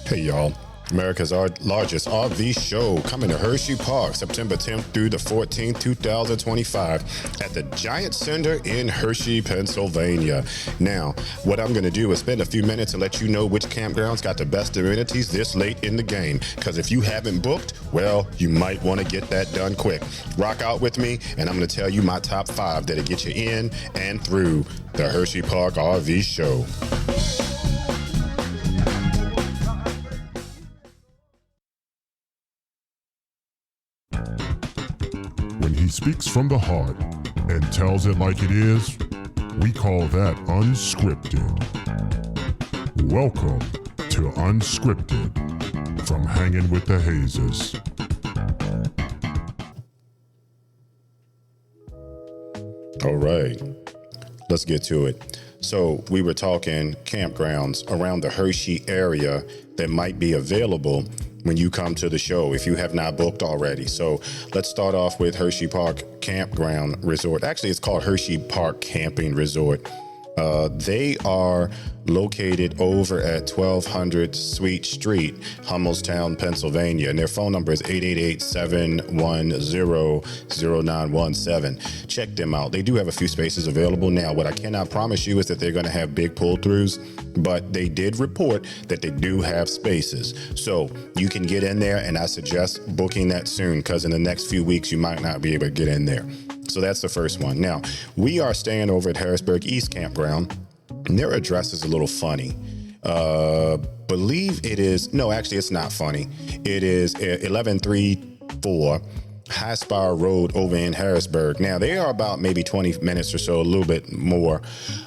Hey y'all, America's largest RV show coming to Hershey Park September 10th through the 14th, 2025 at the Giant Center in Hershey, Pennsylvania. Now, what I'm going to do is spend a few minutes and let you know which campgrounds got the best amenities this late in the game. Because if you haven't booked, well, you might want to get that done quick. Rock out with me and I'm going to tell you my top 5 that'll get you in and through the Hershey Park RV show. When he speaks from the heart and tells it like it is, we call that unscripted. Welcome to Unscripted from Hanging with the Hazes. All right, let's get to it. So we were talking campgrounds around the Hershey area that might be available when you come to the show if you have not booked already. So let's start off with Hershey Park Campground Resort. Actually, it's called Hershey Park Camping Resort. They are located over at 1200 Sweet Street, Hummelstown, Pennsylvania, and their phone number is 888-710-0917. Check them out. They do have a few spaces available. Now, what I cannot promise you is that they're going to have big pull-throughs, but they did report that they do have spaces. So you can get in there, and I suggest booking that soon because in the next few weeks, you might not be able to get in there. So that's the first one. Now, we are staying over at Harrisburg East Campground, and their address is a little funny. Believe it is, no, actually it's not funny. It is 1134 High Spire Road over in Harrisburg. Now, they are about maybe 20 minutes or so, a little bit more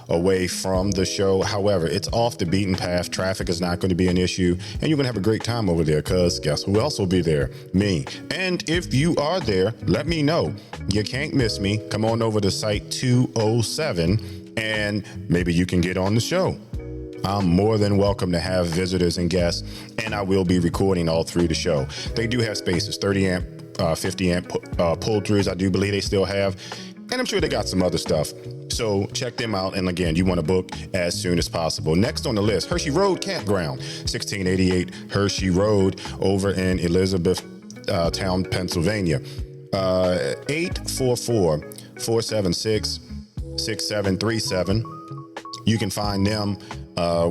away from the show. However, it's off the beaten path. Traffic is not going to be an issue, and you're going to have a great time over there because guess who else will be there? Me. And if you are there, let me know. You can't miss me. Come on over to Site 207, and maybe you can get on the show. I'm more than welcome to have visitors and guests, and I will be recording all through the show. They do have spaces, 30 amp, 50 amp pull-throughs, I do believe they still have, and I'm sure they got some other stuff. So check them out, and again, you want to book as soon as possible. Next on the list, Hershey Road Campground, 1688 Hershey Road over in Elizabethtown, Pennsylvania. 844-476-6737. You can find them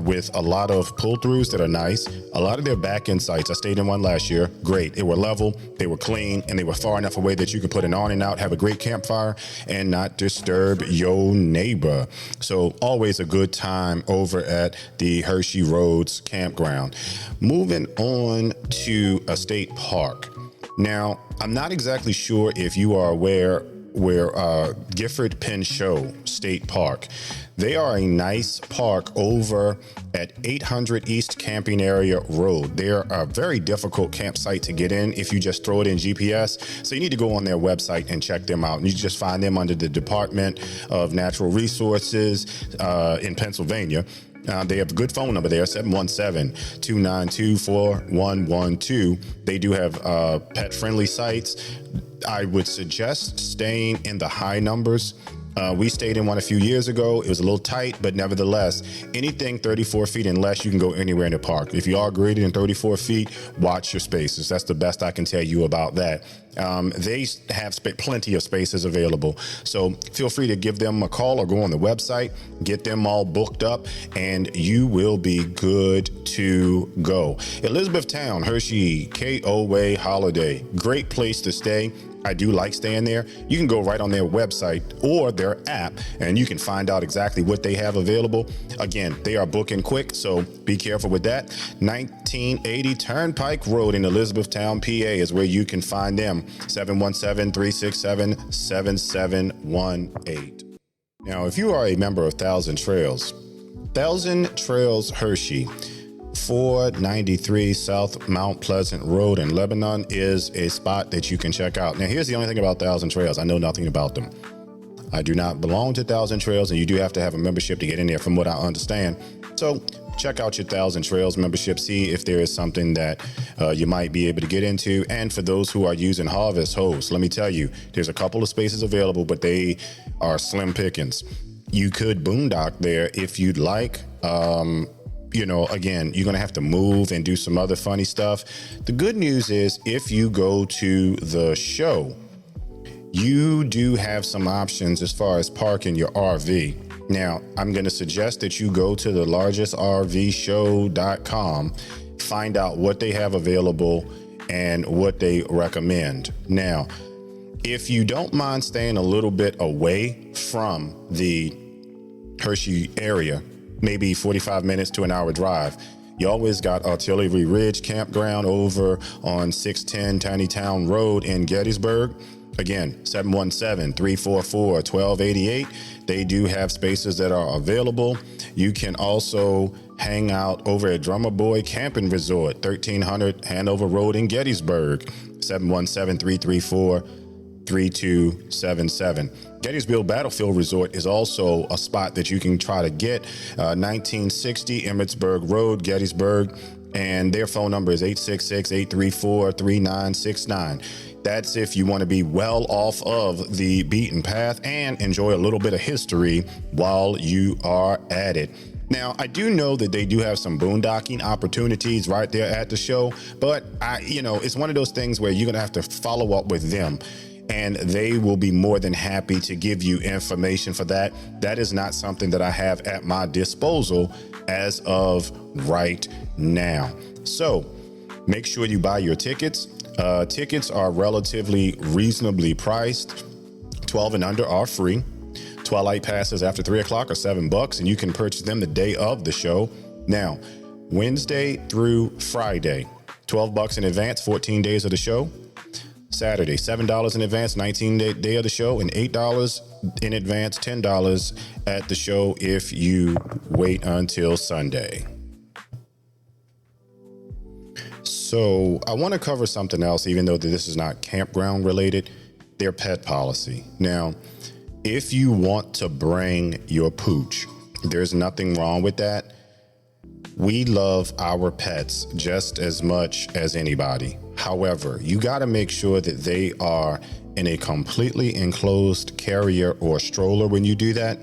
with a lot of pull-throughs that are nice. A lot of their back-end sites, I stayed in one last year, great. They were level, they were clean, and they were far enough away that you could put an on and out, have a great campfire, and not disturb your neighbor. So always a good time over at the Hershey Roads Campground. Moving on to a state park. Now, I'm not exactly sure if you are aware where Gifford Pinchot State Park. They are a nice park over at 800 East Camping Area Road. They're a very difficult campsite to get in if you just throw it in GPS. So you need to go on their website and check them out. And you just find them under the Department of Natural Resources in Pennsylvania. They have a good phone number there, 717-292-4112. They do have pet-friendly sites. I would suggest staying in the high numbers. We stayed in one a few years ago. It was a little tight, but nevertheless, anything 34 feet and less, you can go anywhere in the park. If you are greater than 34 feet, watch your spaces. That's the best I can tell you about that. They have plenty of spaces available. So feel free to give them a call or go on the website, get them all booked up, and you will be good to go. Elizabethtown, Hershey, KOA Holiday. Great place to stay. I do like staying there. You can go right on their website or their app and you can find out exactly what they have available. Again, they are booking quick, so be careful with that. 1980 Turnpike Road in Elizabethtown, PA is where you can find them. 717-367-7718. Now, if you are a member of Thousand Trails Hershey, 493 South Mount Pleasant Road in Lebanon is a spot that you can check out. Now, here's the only thing about Thousand Trails. I know nothing about them. I do not belong to Thousand Trails, and you do have to have a membership to get in there from what I understand. So check out your Thousand Trails membership, see if there is something that you might be able to get into. And for those who are using Harvest Host, let me tell you, there's a couple of spaces available, but they are slim pickings. you could boondock there if you'd like. Again, you're going to have to move and do some other funny stuff. The good news is if you go to the show, you do have some options as far as parking your RV. Now, I'm going to suggest that you go to the largestrvshow.com, find out what they have available and what they recommend. Now, if you don't mind staying a little bit away from the Hershey area, maybe 45 minutes to an hour drive, you always got Artillery Ridge Campground over on 610 Tiny Town Road in Gettysburg. Again, 717-344-1288. They do have spaces that are available. You can also hang out over at Drummer Boy Camping Resort, 1300 Hanover Road in Gettysburg, 717-334-3277. Gettysburg Battlefield Resort is also a spot that you can try to get, 1960 Emmitsburg Road, Gettysburg, and their phone number is 866-834-3969. That's if you want to be well off of the beaten path and enjoy a little bit of history while you are at it. Now, I do know that they do have some boondocking opportunities right there at the show, but it's one of those things where you're going to have to follow up with them, and they will be more than happy to give you information for that. That is not something that I have at my disposal as of right now. So make sure you buy your tickets. Tickets are relatively reasonably priced. 12 and under are free. Twilight passes after 3 o'clock are $7, and you can purchase them the day of the show. Now, Wednesday through Friday, $12 in advance, 14 days of the show. Saturday, $7 in advance, 19th day of the show, and $8 in advance, $10 at the show if you wait until Sunday. So I want to cover something else, even though this is not campground related, their pet policy. Now, if you want to bring your pooch, there's nothing wrong with that. We love our pets just as much as anybody. However, you got to make sure that they are in a completely enclosed carrier or stroller when you do that.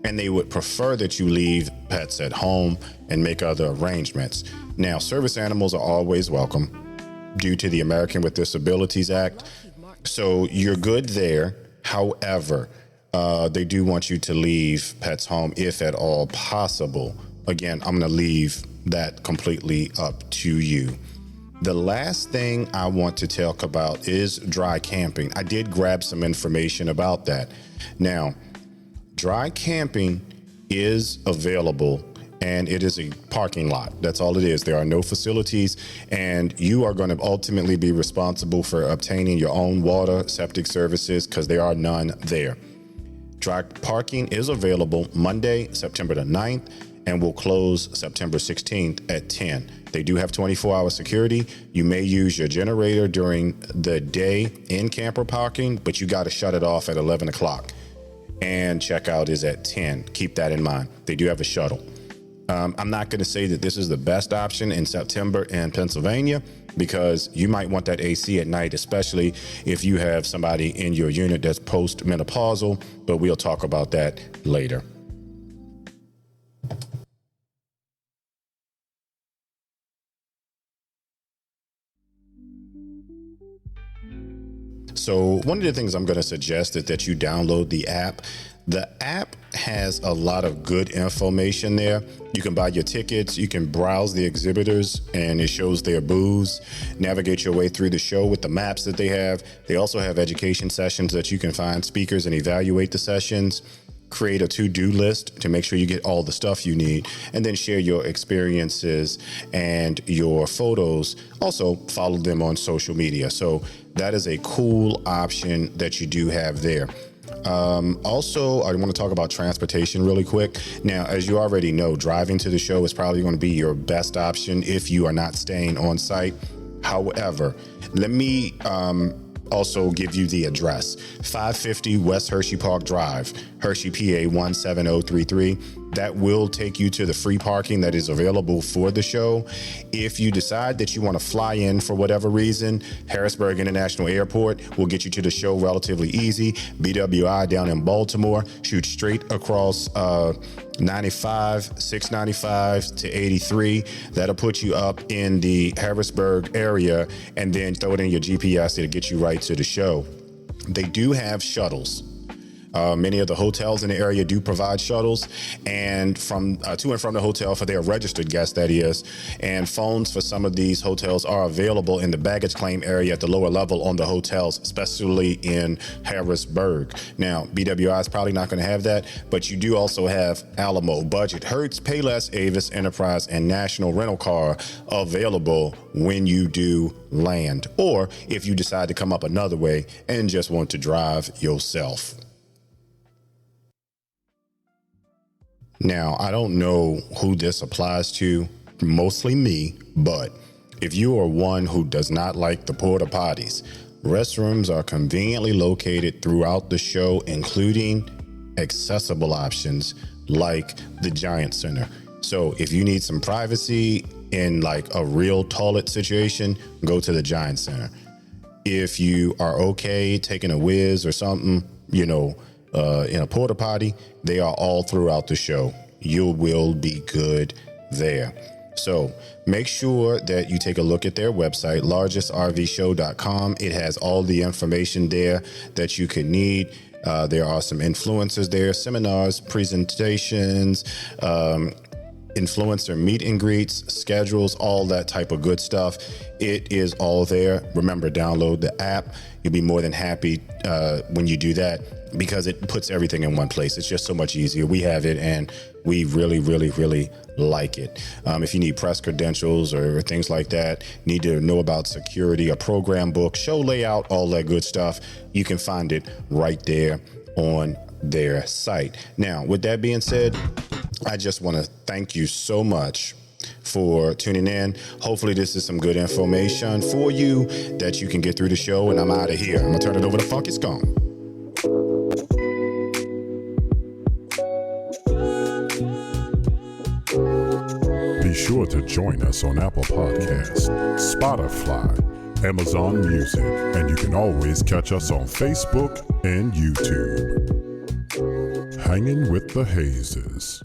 And they would prefer that you leave pets at home and make other arrangements. Now, service animals are always welcome due to the American with Disabilities Act. So you're good there. However, they do want you to leave pets home if at all possible. Again, I'm going to leave that completely up to you. The last thing I want to talk about is dry camping. I did grab some information about that. Now, dry camping is available, and it is a parking lot. That's all it is. There are no facilities, and you are going to ultimately be responsible for obtaining your own water, septic services, because there are none there. Dry parking is available Monday, September the 9th, and will close September 16th at 10. They do have 24-hour security. You may use your generator during the day in camper parking, but you got to shut it off at 11 o'clock. And checkout is at 10. Keep that in mind. They do have a shuttle. I'm not going to say that this is the best option in September in Pennsylvania, because you might want that AC at night, especially if you have somebody in your unit that's post-menopausal, but we'll talk about that later. So one of the things I'm going to suggest is that you download the app. The app has a lot of good information there. You can buy your tickets, you can browse the exhibitors, and it shows their booths, navigate your way through the show with the maps that they have. They also have education sessions that you can find speakers and evaluate the sessions. Create a to-do list to make sure you get all the stuff you need, and then share your experiences and your photos. Also follow them on social media. So that is a cool option that you do have there. Also, I want to talk about transportation really quick. Now, as you already know, driving to the show is probably going to be your best option if you are not staying on site. However, let me also give you the address: 550 West Hershey Park Drive, Hershey, PA 17033. That will take you to the free parking that is available for the show. If you decide that you want to fly in for whatever reason, Harrisburg International Airport will get you to the show relatively easy. BWI down in Baltimore, shoot straight across 95, 695 to 83. That'll put you up in the Harrisburg area, and then throw it in your GPS. It'll get you right to the show. They do have shuttles. Many of the hotels in the area do provide shuttles, and from to and from the hotel for their registered guests, that is. And phones for some of these hotels are available in the baggage claim area at the lower level on the hotels, especially in Harrisburg. Now, BWI is probably not going to have that, but you do also have Alamo, Budget, Hertz, Payless, Avis, Enterprise, and National Rental Car available when you do land, or if you decide to come up another way and just want to drive yourself. Now, I don't know who this applies to, mostly me, but if you are one who does not like the porta potties, restrooms are conveniently located throughout the show, including accessible options like the Giant Center. So if you need some privacy in like a real toilet situation, go to the Giant Center. If you are okay taking a whiz or something, in a porta potty, they are all throughout the show. You will be good there. So make sure that you take a look at their website, largestrvshow.com. It has all the information there that you could need. There are some influencers there, seminars, presentations, influencer meet and greets, schedules, all that type of good stuff. It is all there. Remember, download the app. You'll be more than happy when you do that, because it puts everything in one place. It's just so much easier. We have it, and we really, really, really like it. If you need press credentials or things like that, need to know about security, a program book, show layout, all that good stuff, you can find it right there on their site. Now, with that being said, I just want to thank you so much for tuning in. Hopefully this is some good information for you that you can get through the show, and I'm out of here. I'm going to turn it over to Funky Skunk. Be sure to join us on Apple Podcasts, Spotify, Amazon Music, and you can always catch us on Facebook and YouTube. Hanging with the Hazes.